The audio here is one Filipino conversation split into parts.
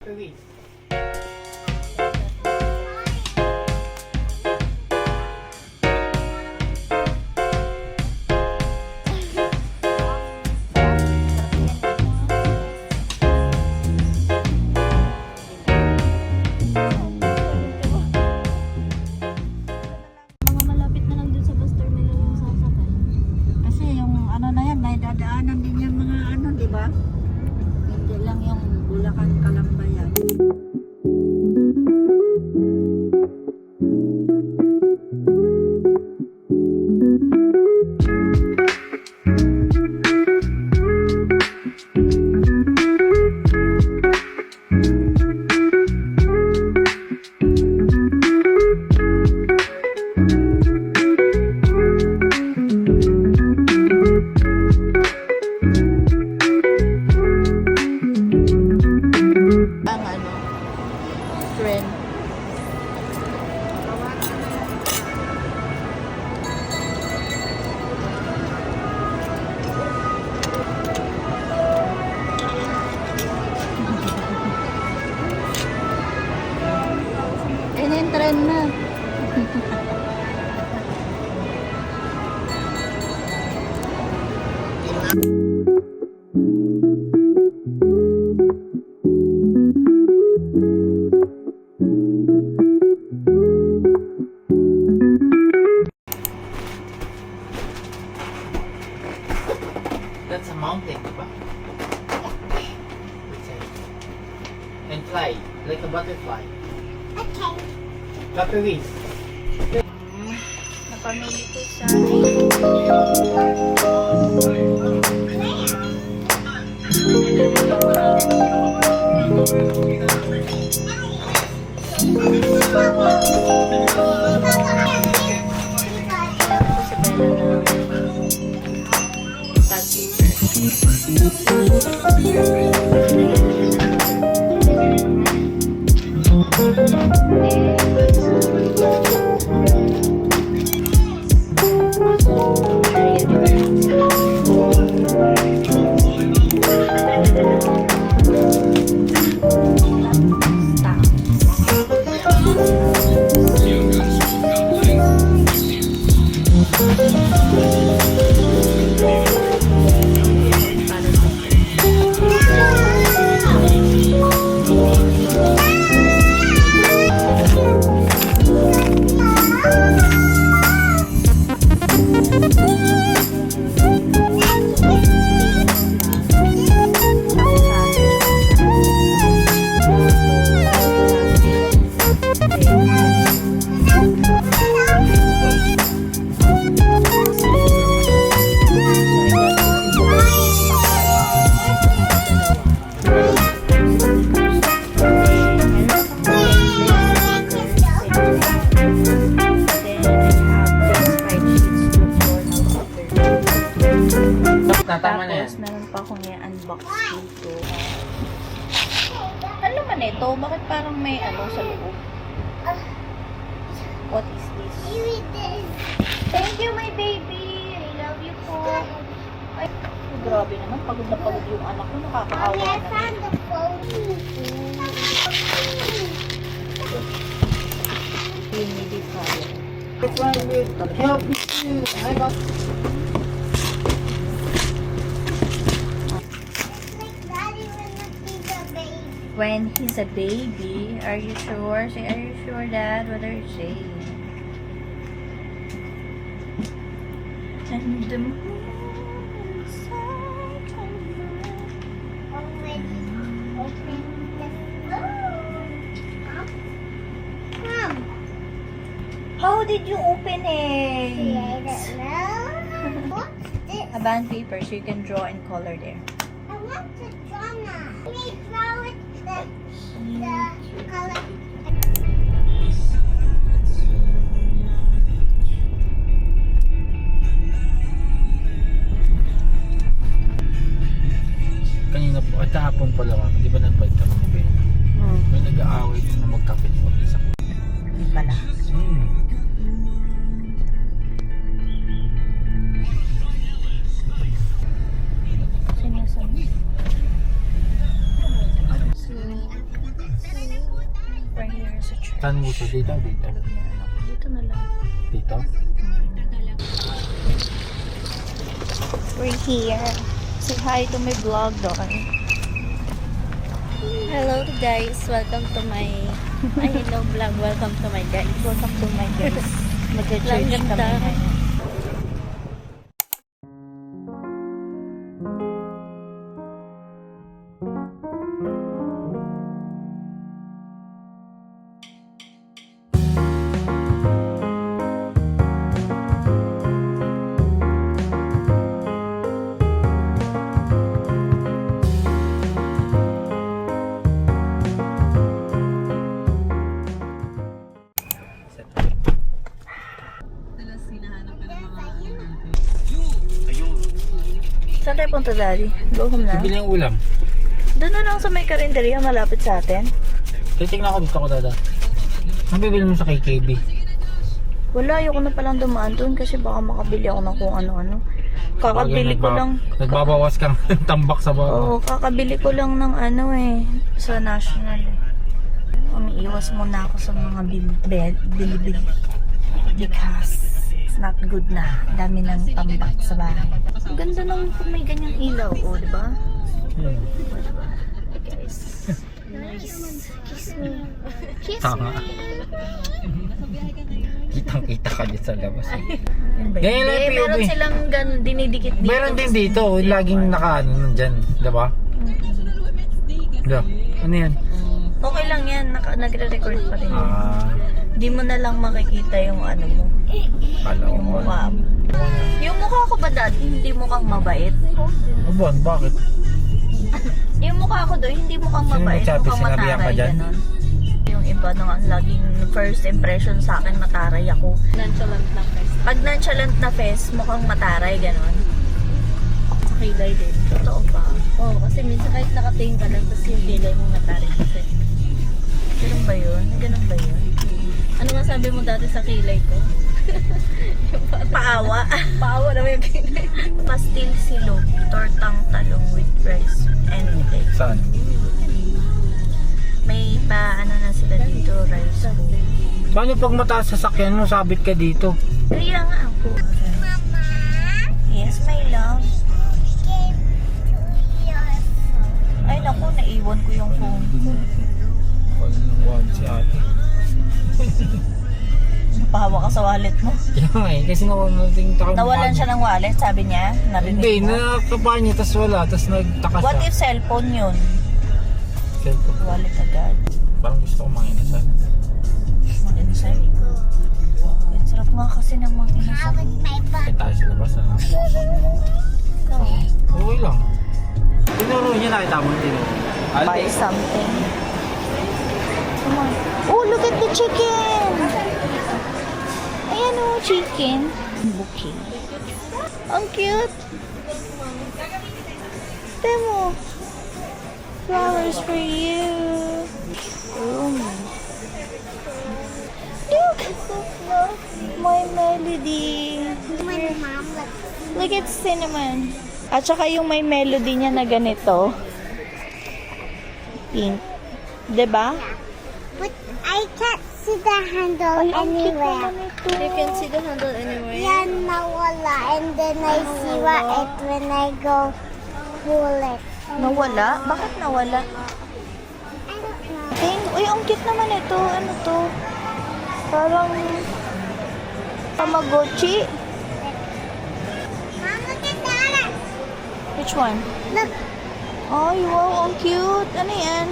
Release. Mga malapit na lang dun sa bus terminal yung sasakay. Kasi yung ano na yan, may dadaanan din yung mga ano, di ba? Hindi lang yung Bulacan, Kalambayan. Ang ano, trend. Ayun yung trend na. That's a mountain, diba? And fly, like a butterfly. Okay. Clap your wings. Napamili ko sa Tama na yan. Tapos, meron pa akong i-unbox dito. Ano man ito? Bakit parang may ano sa loob? What is this? Thank you, my baby! I love you po! Ay, grabe naman. Pagod na pagod yung anak ko. Nakakaawa I na. found the phone. Humidifier. Which one will help you? I got Daddy will not be the baby. When he's a baby, are you sure? Say, are you sure, Dad? What are you saying? And the moon inside can Already open the phone. Mom. How did you open I it? don't know. What's this? A band paper so you can draw and color there. I want to draw now. Let me draw it the color. kanina po, at hapon pala kami, di ba nag-bike kami ni Ben? May nag-aaway din na magkapit mo isa. Hindi pala. Sinasabi. sa church. Saan mo ito? Dito? Dito? Alam niya, anak. Dito na lang. Dito? We're here. Say hi to my vlog doon. Hello guys, welcome to my hello vlog, welcome to my guys. Welcome to my guys. Mag-church kami ngayon. Saan tayo punta, Daddy? Go home na. Bibili ng ulam. Doon na lang sa may karinderya, malapit sa atin. Titignan ko dito ko dada. Ang bibili mo sa KKB? Wala, ayoko na palang dumaan doon kasi baka makabili ako ng kung ano-ano. Kakabili ko lang. Nagbabawas kang tambak sa baba. Oo, kakabili ko lang ng ano eh, sa National eh. Umiiwas muna ako sa mga bili-bili. Because it's not good na. Dami ng tambak sa bahay. Ang ganda ng may ganyang ilaw, oh, di ba? Hmm. Guys, nice. Kiss me. Kiss Tama. me. Kitang-kita ka dito sa labas. Hindi, Ganyan lang yung meron POV. silang dinidikit dito. Meron din dito, laging nakaano nandyan, di ba? Diba? Ano yan? Okay lang yan, nagre-record pa rin. Di mo na lang makikita yung ano mo, Kala ko yung mo. mukha mo. Yung mukha ko ba dati, hindi mukhang mabait? Abuan, bakit? Yung mukha ko doon, hindi mukhang Sino mabait, nagsabi? mukhang Sinabihan ka mataray, dyan? ganon. Yung iba na laging first impression sa akin, mataray ako. Nonchalant na face. Pag nonchalant na face, mukhang mataray, ganon. Sa kilay din. Totoo ba? Oo, kasi minsan kahit nakatingin ka lang, tapos yung kilay mo mataray kasi. Ganun ba yun? Ganun ba yun? Ano nga sabi mo dati sa kilay ko? Paawa. Paawa naman yung kilay. Pastil silog, tortang talong with rice, anything. Saan? May pa, ano na sila dito, rice bowl. Paano pag mataas sa sakyan mo, sabit ka dito? Kaya nga ako. Mama, Yes, my love. give to your phone. Ay naku, naiwan ko yung phone. Walang si ate. Napahawa ka sa wallet mo. Kaya nga eh, kasi nawalan takang Nawalan siya ng wallet, sabi niya. Hindi, Narinig mo. nakakaba niya, tas wala, tas nagtaka siya. What if cellphone yun? Cellphone. Wallet agad. Parang gusto ko manginasal. Mag-inside. Ang sarap nga kasi ng mga How inasal. with my butt. Kaya tayo sa labas, ano? Ikaw, Okay lang. Tinuro niya, nakita mo, tinuro. buy something. Come on. Oh, look at the chicken! Ayan oh, chicken. Bouquet. Ang cute! Temo. Flowers for you. Look! My melody. My mom Look at cinnamon. At saka yung may melody niya na ganito. Pink. Diba? But I can't see the handle Ay, ang cute anywhere. naman ito. You can see the handle anywhere. Yeah, nawala. And then I see it when I go pull it. Nawala? Bakit nawala? I don't know. Uy, ang cute naman ito. Ano to? Parang Tamagotchi. Mom, look at that. Which one? Look. Ay, wow, ang cute. Ano yan?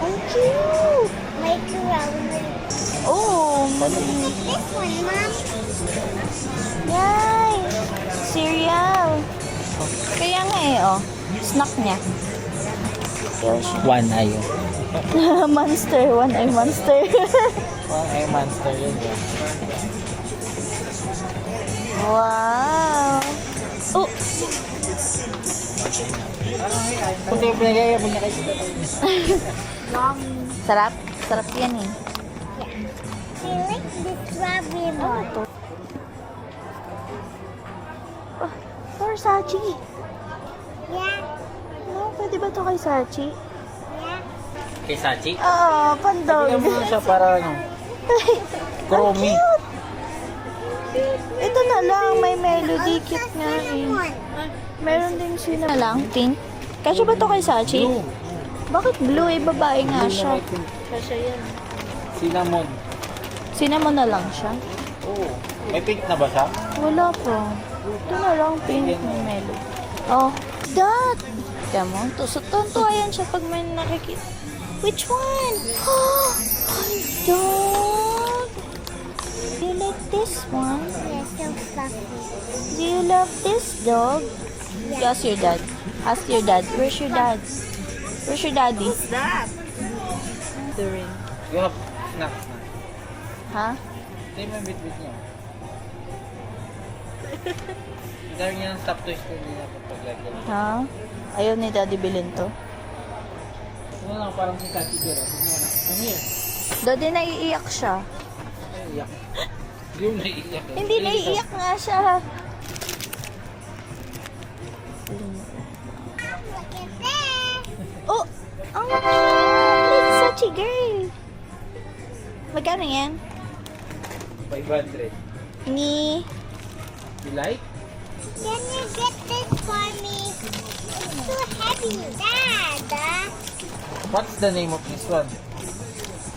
Ang cute. Macaroni. Oh, This one, Mom. yay. Cereal. Kaya nga eh, oh. Snack niya. One eye. Monster. One eye monster. One eye monster yun. Wow. Oh, Punta yung pinagaya mo niya kasi. sarap. Sarap yan eh. I like the strawberry Ano one. to? Oh, for Sachi. Yeah. No, pwede ba to kay Sachi? Yeah. Kay Sachi? Oo, pandog. Tignan mo siya para ano. Chromie. Ito na lang, may melody. Cute nga eh. Meron din cinnamon lang. Pink. Kasya ba to kay Sachi? Blue. Bakit blue eh? Babae nga Blue na siya. may pink. Kasya yan. Cinnamon. Cinnamon na lang siya. Oo. May pink na ba siya? Wala pa. Ito na lang, pink may melody. Oh, that! Kaya mo, tuntua yan siya pag may nakikita. Which one? Oh, my dog! Do you like this one? They're so fluffy. Do you love this dog? Ask your dad. Ask your dad. Where's your dad? Where's your daddy? That. You have snacks na. Ha? Ito yung bit-bit niya. Dahil niya ng stop toys ko hindi na paglagyan. Ha? Ayaw ni daddy bilhin to. Ano lang, parang si Tati Gero. Ano yan? Daddy naiiyak siya. Naiiyak. Hindi yung naiiyak. Hindi naiiyak nga siya. Look at this. Oh! Ang cute! Sachi girl! Magkano yan? 500. Ni... You like? Can you get this for me? It's too heavy, Dad. What's the name of this one?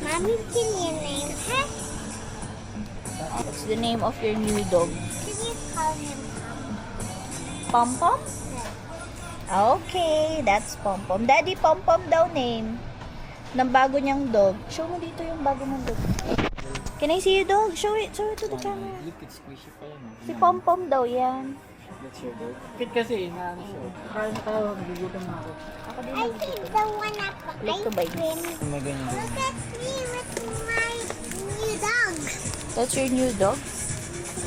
Mommy, can you name her? What's the name of your new dog? Can you call him Pom Pom? Okay, that's Pom Pom. Daddy Pom Pom daw name. Ng bago niyang dog. Show mo dito yung bago mong dog. Can I see your dog? Show it to the camera. Look, it's squishy pa yan. Si Pom Pom daw yan. That's your dog. Bakit kasi, inaano siya. Kaya na tayo, nagugutom na ako. Ako din. I think the one up Like to buy ice this. cream. May ganyan din. Look at me with my new dog. That's your new dog?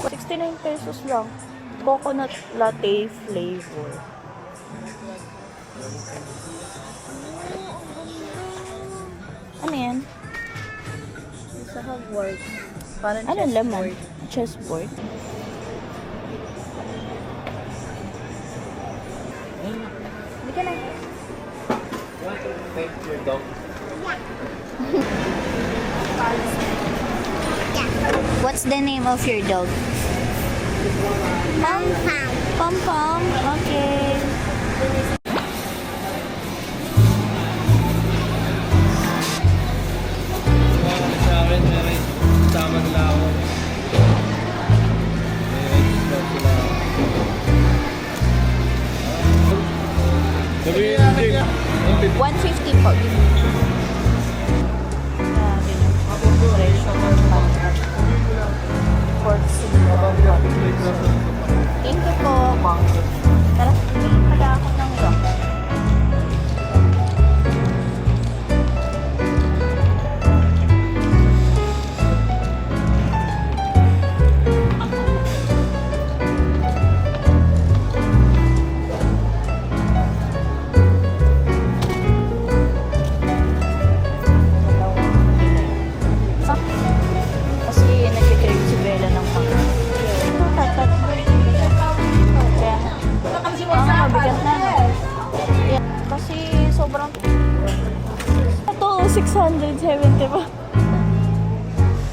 69 pesos lang. Coconut latte flavor. Ano yan? Sa Hogwarts. Parang Ano laman? Chessboard. Hindi ka na. You want to pet your dog? What's the name of your dog? Pom Pom. Pom Pom. Okay. Sa akin, may tama nila ako. Sabihin natin. 150 po. Thank you po. Tara, tingin pala ako ng rock. Kasi nag-crave si Bella ng pangkat. Ito, tatat. Kaya, mabigat na. Yeah, kasi sobrang... Ito, 670 pa.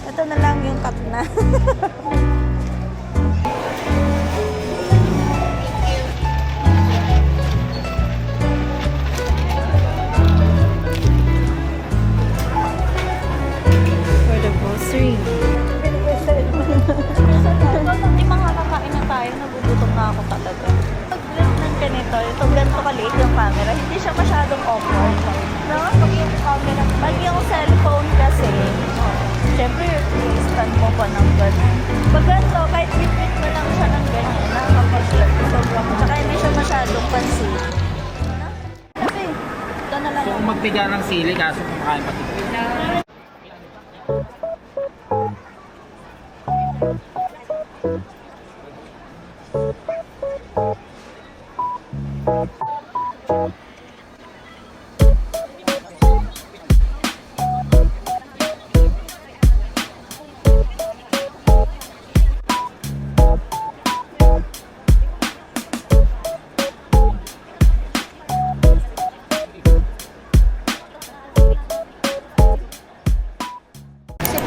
Ito na lang yung cut na. For the grocery. Hindi makakakain na tayo, nagugutom na ako talaga. Pag-grab ng ganito, ito ganito kaliit yung camera, hindi siya masyadong awkward. No? Pag yung camera, pag yung cellphone kasi, syempre, i-stand mo pa ng gano'n. Pag ganito, kahit bit-bit mo lang siya ng ganyan, nakakapag-shot. Tsaka hindi siya masyadong pansin. No? Kasi, ito na lang. So, kung magtiga ng sili, kaso kumakain pati.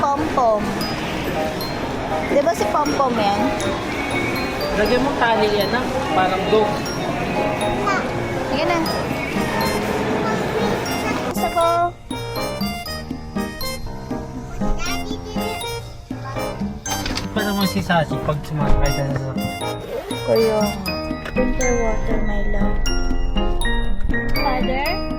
Pompom. Di ba si Pompom yan? Lagyan mo tali yan na. Parang dog. Sige na. Gusto ko. Daddy didn't. Parang mo si Sashi pag sumakay ka na sa Kuya, filter water, my love. Father?